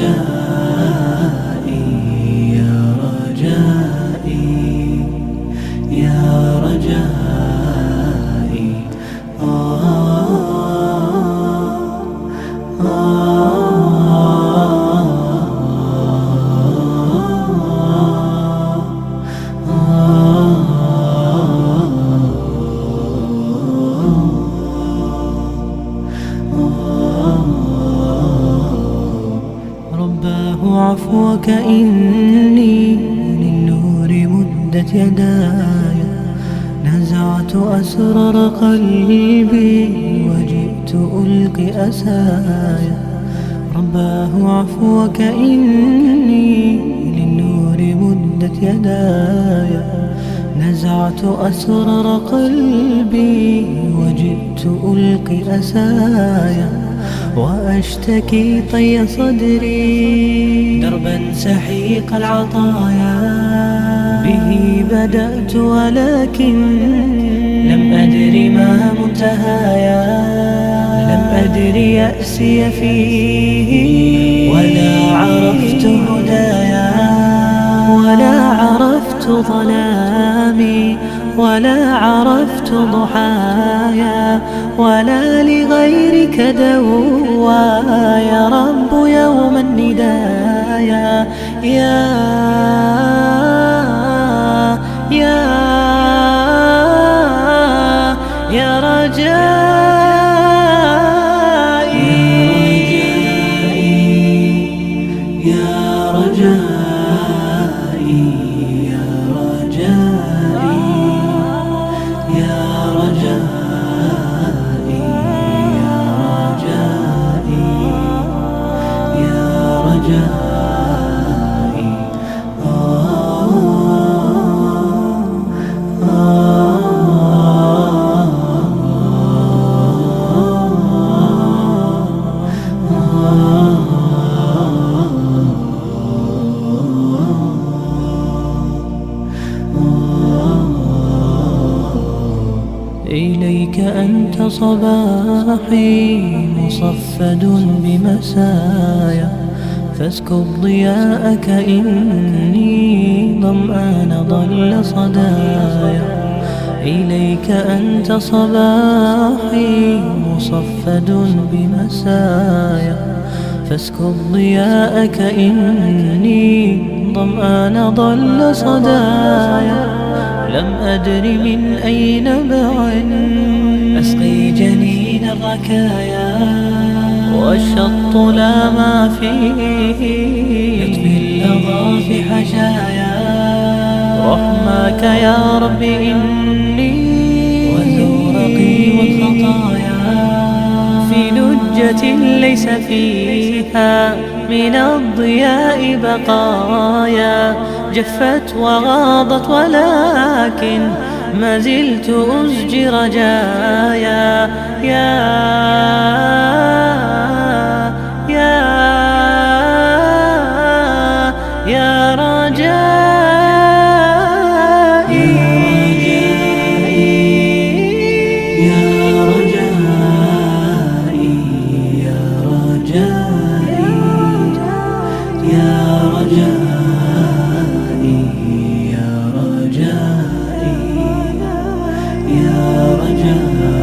رجائي يا رجائي يا رجائي رباه عفوك إني للنور مدت يداي، نزعت أسرار قلبي وجئت ألقي أسايا. رباه عفوك إني للنور مدت يداي، نزعت أسرار قلبي وجئت ألقي أسايا. وأشتكي طي صدري دربا سحيق العطايا، به بدأت ولكن لم أدر ما منتهايا. لم أدر يأسي فيه ولا عرفت هدايا، ولا عرفت ظلامي ولا عرفت ضحايا، ولا لغيرك دوايا. رب يوم الندايا يا رجائي يا رجائي يا رجائي يا رجائي يا رجائي يا رجائي إليك أنت صباحي مصفد بمسايا، فاسكب ضياءك إني ظمآن ضل صدايا. إليك أنت صباحي مصفد بمسايا، فاسكب ضياءك إني ظمآن ضل صدايا. لم أدر من أي نبع أسقي جنين الركايا، والشط لا ما فيه يطفي اللظى في حشايا. رحماك يا رب إني وزورقي والخطايا، في لجة ليس فيها من الضياء بقايا. جفت وغاضت ولكن ما زلت أزجي رجايا. يا رجائي يا رجائي يا رجائي يا رجائي يا رجائي يا رجائي.